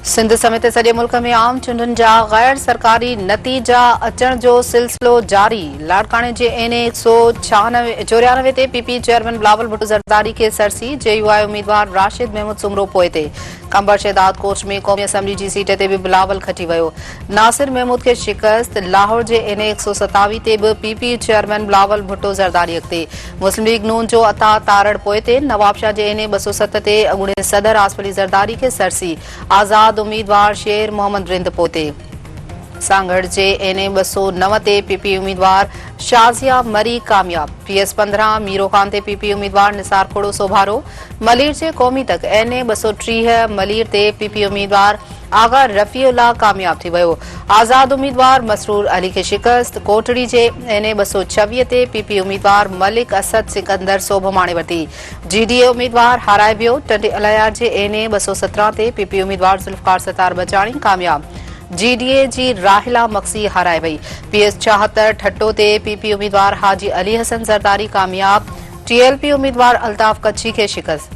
सिंध समेत सॼे मुल्क में आम चूंडुनि जा गैर सरकारी नतीजा अचण जो सिलसिलो जारी। लाड़काणे जे एनए 194 ते पीपी चेयरमैन बिलावल भुट्टो ज़रदारी खे सरसी। जेयूआई उम्मीदवार राशिद महमूद सुमरो पोइ ते। कंबर शहदाद कोच में क़ौमी असम्बली जी सीट ते बि बिलावल खटी वियो। नासिर महमूद खे शिकस्त। लाहौर जे एनए 127 ते बि पीपी चेयरमैन बिलावल भुट्टो ज़रदारी अॻिते। मुस्लिम लीग नून जो अता तारड़ पोइ ते। नवाबशाह जे एनए 207 ते अॻूणे सदर आसिफ अली ज़रदारी खे सरसी। आज़ाद उम्मीदवार शेर मोहम्मद रिंद पोते। सांगड़ जे एनए 209 ते पीपी उम्मीदवार शाज़िया मरी कामयाब। पीएस 15 मीरो खान ते पीपी उम्मीदवार निसार खोड़ो सोभारो। मलीर जे क़ौमी तक एनए 230 मलीर ते पीपी उम्मीदवार आगा रफ़ीउल्लाह कामयाब थी वियो। आज़ाद उम्मीदवार मसरूर अली खे शिकस्त। कोटड़ी जे एनए 226 ते पीपी उम्मीदवार मलिक असद सिकंदर सोभमाणे वरिती। जीडीए उम्मीदवार हाराए वियो। टंडे अलायार जे एनए 217 ते पीपी उम्मीदवार ज़ुल्फ़कार सत्तार बचाणी कामयाब। जीडीए जी राहिला मक्सी हाराए वई। पीएस 76 ठट्टो ते पीपी उम्मीदवार हाजी अली हसन ज़रदारी कामयाब। टीएलपी उम्मीदवार अल्ताफ कच्छी खे शिकस्त।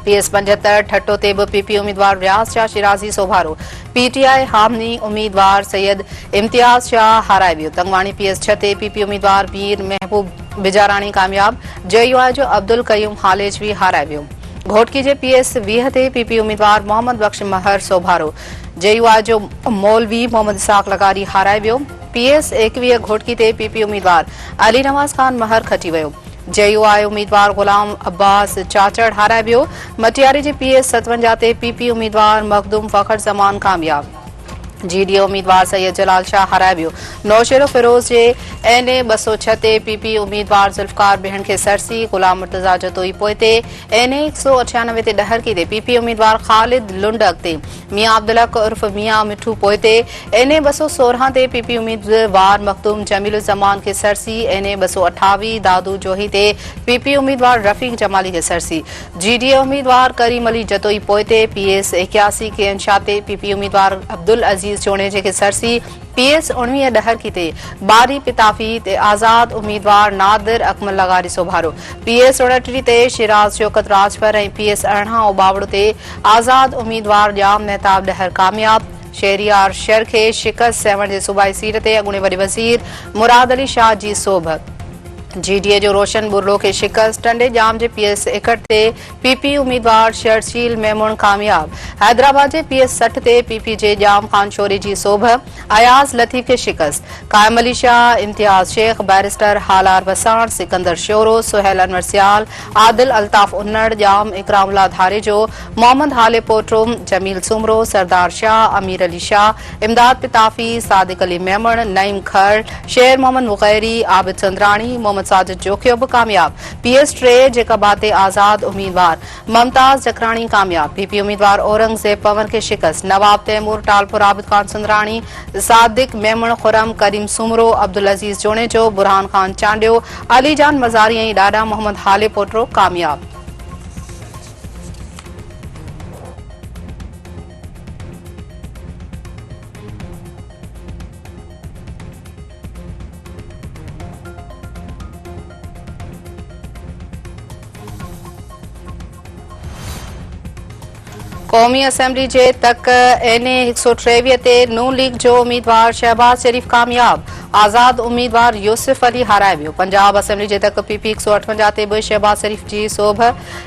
पीएस 75 ठट्टो ते बि पीपी उम्मीदवार रियाज़ शाह शिराज़ी सोभारो। पीटीआई हामनी उम्मीदवार सैयद इम्तियाज़ शाह हाराए वियो। तंगवाणी पीएस 6 ते पीपी उम्मीदवार मीर महबूब बिजाराणी कामयाब। जेयूआई जो अब्दुल कयूम हालेजवी हाराए वियो। घोटकी जे पीएस 20 ते पीपी उम्मीदवार मोहम्मद बख्श महर सोभारो। जेयूआई जो मौलवी मोहम्मद इसाक लगारी हाराए वियो। पीएस 21 घोटकी ते पीपी उम्मीदवार अली नवाज़ खान महर खटी वियो। जेयूआई उम्मीदवार गुलाम अब्बास चाचड़ हाराए वियो। मटियारी जे पीएस 57 ते पीपी उम्मीदवार मखदूम फखर जमान कामयाब। जीडीए उम्मीदवार सैयद जलाल शाह हाराए वियो। नौशेरो फिरोज जे एनए 206 ते पीपी उम्मीदवार ज़ुल्फ़कार बेहन खे सरसी। गुलाम मुर्तज़ा जतोई पोइ ते। एनए 198 ते डहरकी ते पीपी उम्मीदवार ख़ालिद लुंड अॻिते। मियां अब्दुल्ला उर्फ मियां मिठू पोइ ते। एनए 216 ते पीपी उम्मीदवार मखदूम जमीलुज़्ज़मान खे सरसी। एनए 228 दादू जोही ते पीपी उम्मीदवार रफ़ीक जमाली खे सरसी। जीडीए उम्मीदवार करीम अली जतोई पोइ ते। पीएस 81 के अंशा ते पीपी उम्मीदवार अब्दुल अजीज चोणे जे खे सरसी। पीएस 19 डहरकी ते बारी पिताफी ते आज़ाद उम्मीदवार नादिर अकमल लगारी सोभारो। पीएस 29 ते शिराज शौकत राजभर ऐं पीएस 18 बावड़ो ते आज़ाद उम्मीदवार जाम मेहताब डहर कामयाब। शहरियार शर खे शिकस्त। सेवन जे सूबाई सीट ते अॻूणे वॾे वज़ीर मुराद अली शाह जी सोभ। जीडीए जो रोशन बुर्लो खे शिकस्त। टंडे जाम जे पीएस 61 ते पीपी उम्मीदवार शर्शील मेमून कामयाब। हैदराबाद जे पीएस 60 ते पीपी जे जाम खान शोरी जी सोभ। अयाज लतीफ़ खे शिकस्त। कायम अली शाह, इम्तियाज शेख, बैरिस्टर हालार बसाण, सिकंदर शोरो, सुहेल अनवर सियाल, आदिल अल्ताफ उन्नड़, जाम इकरामुल्लाह धारेजो, मोहम्मद हाले पोट्रोम, जमील सुमरो, सरदार शाह, अमीर अली शाह, इमदाद पिताफी, सादिक अली मेमण, नईम खर, शेर मोहम्मद मुगैरी, आबिद चंद्राणी, मोहम्मद साजिद जोखियो बि कामयाब। पीएस 3 जे कबाते आज़ाद उम्मीदवार ममताज जकराणी कामयाब। पीपी उम्मीदवार औरंगज़ेब पवन खे शिकस्त। नवाब तैमूर टालपुर आबिद खान सुंदराणी, सादिक मेमण खुरम, करीम सुमरो, अब्दुल अजीज जोनेजो, बुरहान खान चांडियो, अली जान मज़ारी ऐं ॾाॾा मोहम्मद हाले पोट्रो कामयाब। क़ौमी असम्बली जे तक एनए 123 ते नून लीग जो उम्मीदवार शहबाज शरीफ कामयाब। आज़ाद उम्मीदवार यूसुफ अली हाराए वियो। पंजाब असम्बली जे तक पीपी 158 ते बि शहबाज शरीफ जी सोभ।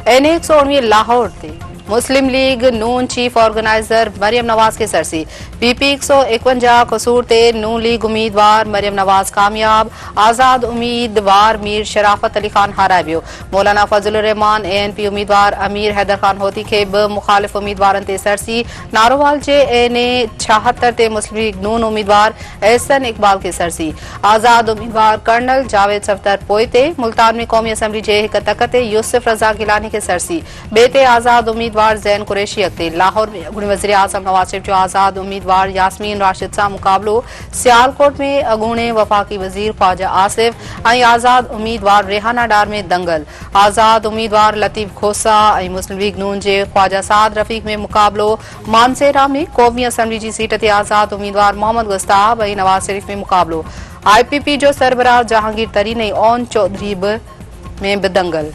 एनए 119 लाहौर ते मुस्लिम लीग नून चीफ ऑर्गेनाइज़र मरियम नवाज के सरसी। पीपी 151 कसूर ते नून लीग उम्मीदवार मरियम नवाज कामयाब। आज़ाद उम्मीदवार मीर शराफत अली खान हाराए वियो। मौलाना फजल रहमान एएनपी उम्मीदवार अमीर हैदर खान होती खे बि मुखालिफ़ उम्मीदवारनि ते सरसी। नारोवाल जे एनए 76 ते मुस्लिम लीग नून उम्मीदवार एहसन इकबाल के सरसी। आज़ाद उम्मीदवार कर्नल जावेद सफदर पोइ ते। मुल्तान में क़ौमी असम्बली जे हिक तक ते यूसुफ रज़ा गिलानी के सरसी। ॿिए ते आज़ाद उम्मीदवार ज़ैन कुरैशी अॻिते। लाहौर में अॻूणे वज़ीर आज़म नवाज शरीफ जो आज़ाद उम्मीदवार यास्मीन राशिद सां मुक़ाबलो। सियालकोट में अॻूणे वफ़ाक़ी वज़ीर ख़्वाजा आसिफ ऐं आज़ाद उम्मीदवार रेहाना डार में दंगल। आज़ाद उम्मीदवार लतीफ़ खोसा ऐं मुस्लिम लीग नून जे ख़्वाजा साद रफ़ीक में मुक़ाबलो। मानसेरा में क़ौमी असम्बली जी सीट ते आज़ाद उम्मीदवार मोहम्मद गुस्ताब ऐं नवाज शरीफ में मुक़ाबलो। आईपीपी जो सरबराह जहांगीर तरीन ऐं ओन चौधरी में बि दंगल।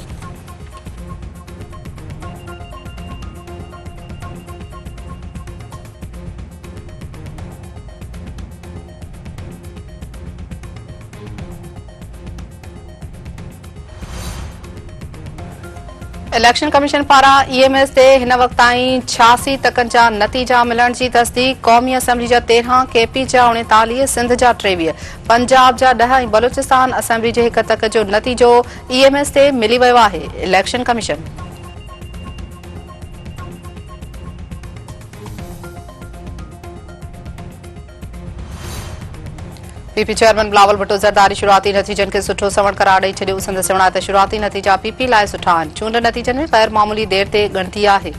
इलेक्शन कमीशन पारां ईएमएस ते हिन वक़्त ताईं 86 टकनि जा नतीजा मिलण जी तस्दीक। क़ौमी असेंबली जा 13, केपी जा 39, सिंध जा 23, पंजाब जा 10 ऐं बलूचिस्तान असेंबली जे 1 टक जो नतीजो ईएमएस ते मिली वियो आहे। Election commission PP chairman Bilawal Bhutto Zardari शुरुआती नतीजनि खे सुठो सवण करार ॾेई छॾियो। संदसि चवण आहे त शुरुआती नतीजा पीपी लाइ सुठा आहिनि। चूंड नतीजनि में ग़ैर मामूली देर ते ॻणती आहे।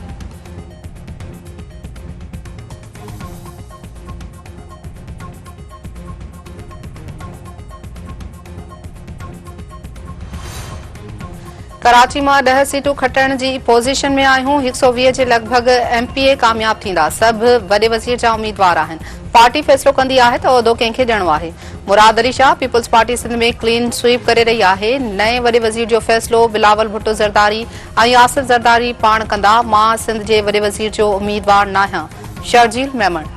कराची मां 10 सीटूं खटण जी पोज़ीशन में आहियूं। 120 जे लॻभॻ एमपीए कामयाब थींदा। सभु वॾे वज़ीर जा उम्मीदवार आहिनि। पार्टी फ़ैसिलो कंदी आहे त उहिदो कंहिंखे ॾियणो आहे। मुराद अली शाह पीपल्स पार्टी सिंध में क्लीन स्वीप करे रही आहे। नए वॾे वज़ीर जो फ़ैसिलो बिलावल भुट्टो ज़रदारी ऐं आसिफ ज़रदारी पाण कंदा। मां सिंध जे वॾे वज़ीर जो उम्मीदवार न आहियां। शर्जील मेमण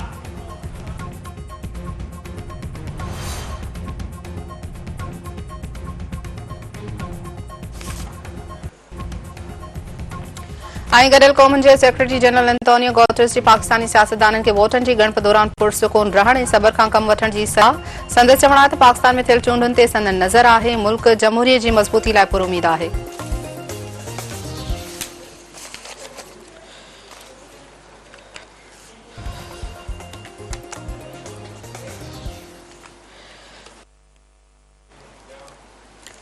ऐं गॾियल क़ौमुनि जे सेक्रेटरी जनरल एंटोनियो गुटेरेस जी पाकिस्तानी सियासतदाननि खे वोटनि जी ॻणप दौरान पुरसुकून रहण ऐं सब्र खां कम वठण जी सलाह। संदसि चवण आहे त पाकिस्तान में थियल चूंडुनि ते संदन नज़र आहे। मुल्क जमहूरियत जी मज़बूती लाइ पुरुमीद आहे।